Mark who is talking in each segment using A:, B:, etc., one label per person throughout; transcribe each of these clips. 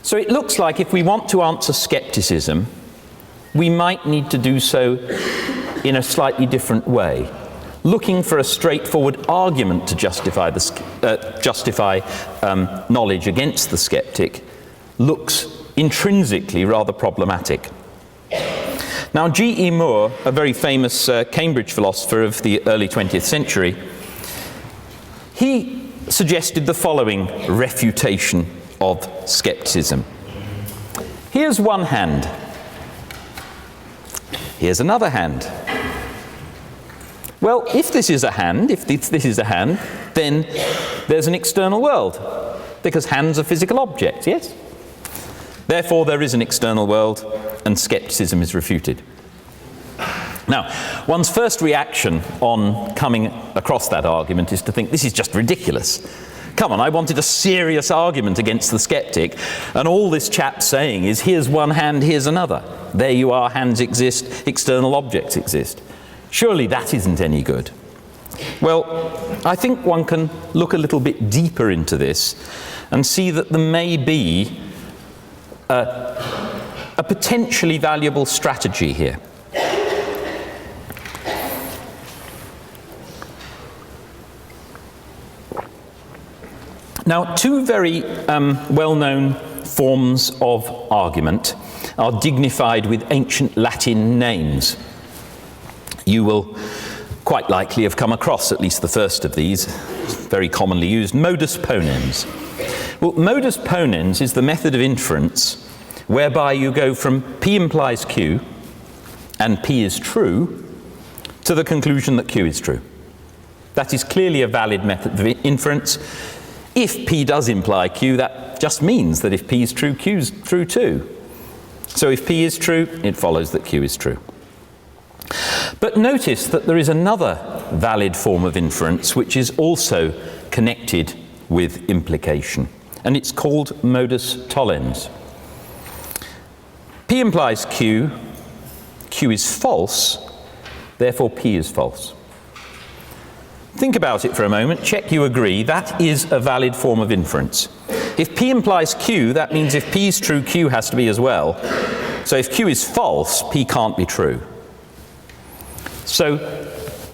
A: So it looks like if we want to answer scepticism, we might need to do so in a slightly different way. Looking for a straightforward argument to justify knowledge against the skeptic looks intrinsically rather problematic. Now, G.E. Moore, a very famous Cambridge philosopher of the early 20th century, he suggested the following refutation of scepticism. Here's one hand. Here's another hand. Well, if this is a hand, then there's an external world, because hands are physical objects, yes? Therefore, there is an external world, and scepticism is refuted. Now, one's first reaction on coming across that argument is to think, this is just ridiculous. Come on, I wanted a serious argument against the skeptic, and all this chap's saying is, here's one hand, here's another. There you are, hands exist, external objects exist. Surely that isn't any good. Well, I think one can look a little bit deeper into this and see that there may be a potentially valuable strategy here. Now, two very well-known forms of argument are dignified with ancient Latin names. You will quite likely have come across at least the first of these, very commonly used, modus ponens. Well, modus ponens is the method of inference whereby you go from P implies Q and P is true to the conclusion that Q is true. That is clearly a valid method of inference. If P does imply Q, that just means that if P is true, Q is true too. So if P is true, it follows that Q is true. But notice that there is another valid form of inference which is also connected with implication, and it's called modus tollens. P implies Q, Q is false, therefore P is false. Think about it for a moment, check you agree, that is a valid form of inference. If P implies Q, that means if P is true, Q has to be as well. So if Q is false, P can't be true. So,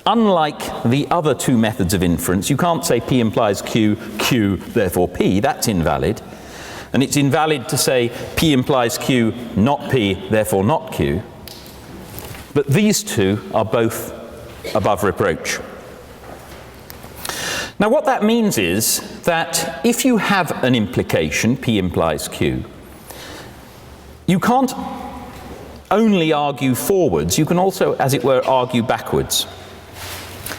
A: unlike the other two methods of inference, you can't say P implies Q, Q, therefore P, that's invalid. And it's invalid to say P implies Q, not P, therefore not Q. But these two are both above reproach. Now what that means is that if you have an implication, P implies Q, you can't only argue forwards, you can also, as it were, argue backwards.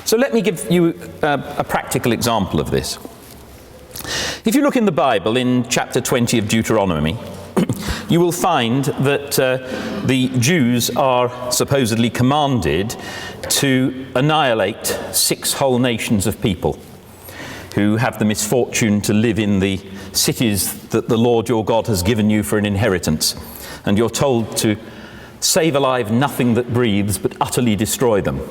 A: So let me give you a practical example of this. If you look in the Bible, in chapter 20 of Deuteronomy, you will find that the Jews are supposedly commanded to annihilate 6 whole nations of people who have the misfortune to live in the cities that the Lord your God has given you for an inheritance. And you're told to save alive nothing that breathes, but utterly destroy them.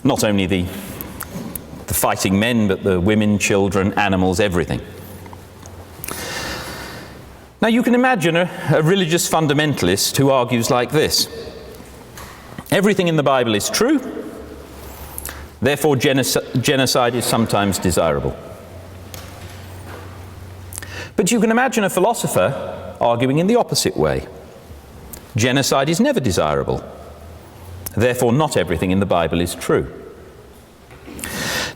A: Not only the fighting men, but the women, children, animals, everything. Now you can imagine a religious fundamentalist who argues like this. Everything in the Bible is true, therefore genocide is sometimes desirable. But you can imagine a philosopher arguing in the opposite way. Genocide is never desirable. Therefore, not everything in the Bible is true.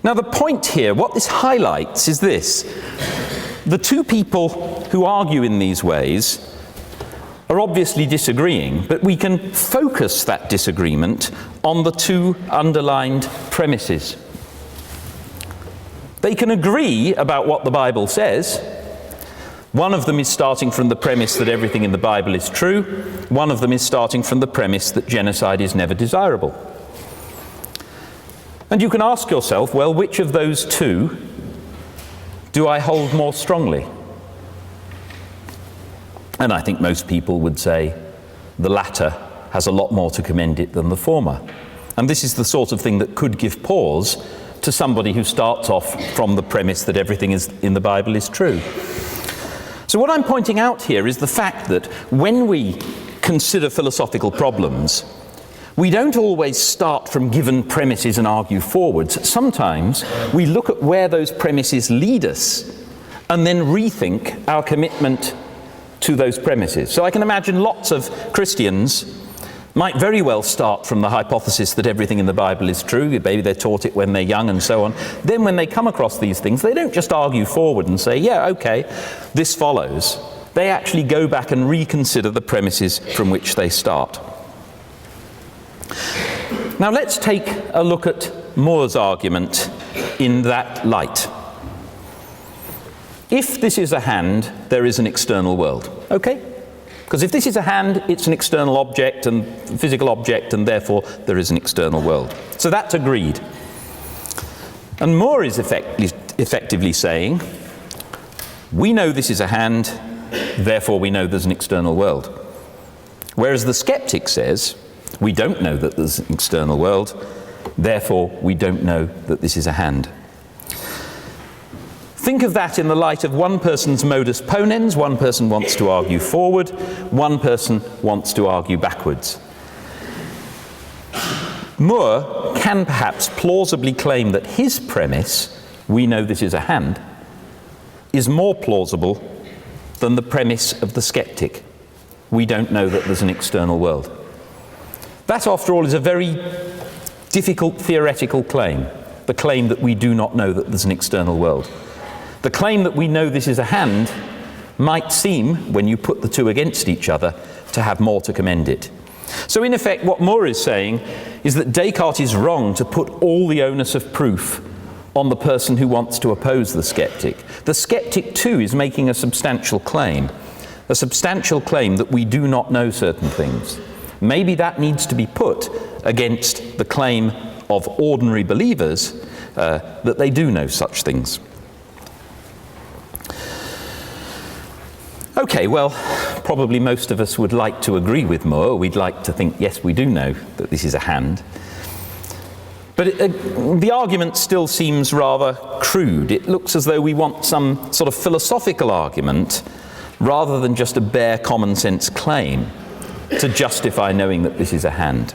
A: Now, the point here, what this highlights is this. The two people who argue in these ways are obviously disagreeing, but we can focus that disagreement on the two underlined premises. They can agree about what the Bible says. One of them is starting from the premise that everything in the Bible is true. One of them is starting from the premise that genocide is never desirable. And you can ask yourself, well, which of those two do I hold more strongly? And I think most people would say the latter has a lot more to commend it than the former. And this is the sort of thing that could give pause to somebody who starts off from the premise that everything in the Bible is true. So what I'm pointing out here is the fact that when we consider philosophical problems, we don't always start from given premises and argue forwards. Sometimes we look at where those premises lead us and then rethink our commitment to those premises. So I can imagine lots of Christians might very well start from the hypothesis that everything in the Bible is true. Maybe they're taught it when they're young and so on. Then when they come across these things, they don't just argue forward and say, yeah, okay, this follows. They actually go back and reconsider the premises from which they start. Now let's take a look at More's argument in that light. If this is a hand, there is an external world. Okay? Because if this is a hand, it's an external object and physical object, and therefore there is an external world. So that's agreed. And More is effectively saying, we know this is a hand, therefore we know there's an external world. Whereas the skeptic says, we don't know that there's an external world, therefore we don't know that this is a hand. Think of that in the light of one person's modus ponens. One person wants to argue forward, one person wants to argue backwards. More can perhaps plausibly claim that his premise, we know this is a hand, is more plausible than the premise of the skeptic, we don't know that there's an external world. That, after all, is a very difficult theoretical claim, the claim that we do not know that there's an external world. The claim that we know this is a hand might seem, when you put the two against each other, to have more to commend it. So in effect, what More is saying is that Descartes is wrong to put all the onus of proof on the person who wants to oppose the skeptic. The skeptic, too, is making a substantial claim that we do not know certain things. Maybe that needs to be put against the claim of ordinary believers that they do know such things. Okay, well, probably most of us would like to agree with More. We'd like to think, yes, we do know that this is a hand. But the argument still seems rather crude. It looks as though we want some sort of philosophical argument rather than just a bare common sense claim to justify knowing that this is a hand.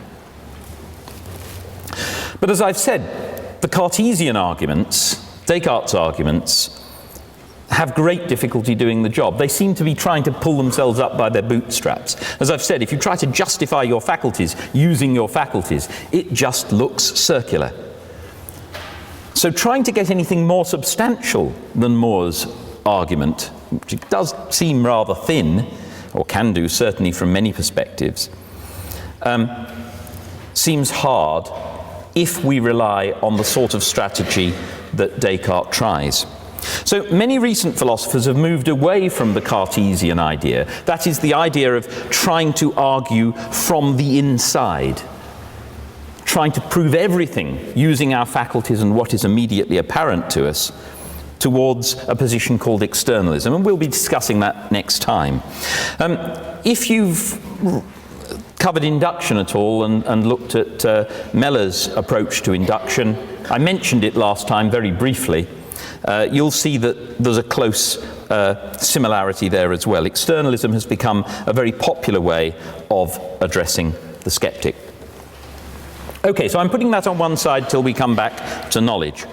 A: But as I've said, the Cartesian arguments, Descartes' arguments, have great difficulty doing the job. They seem to be trying to pull themselves up by their bootstraps. As I've said, if you try to justify your faculties using your faculties, it just looks circular. So trying to get anything more substantial than More's argument, which does seem rather thin, or can do certainly from many perspectives, seems hard if we rely on the sort of strategy that Descartes tries. So many recent philosophers have moved away from the Cartesian idea. That is the idea of trying to argue from the inside, trying to prove everything using our faculties and what is immediately apparent to us, towards a position called externalism, and we'll be discussing that next time. If you've covered induction at all and looked at Meller's approach to induction, I mentioned it last time very briefly, you'll see that there's a close similarity there as well. Externalism has become a very popular way of addressing the skeptic. Okay, so I'm putting that on one side till we come back to knowledge.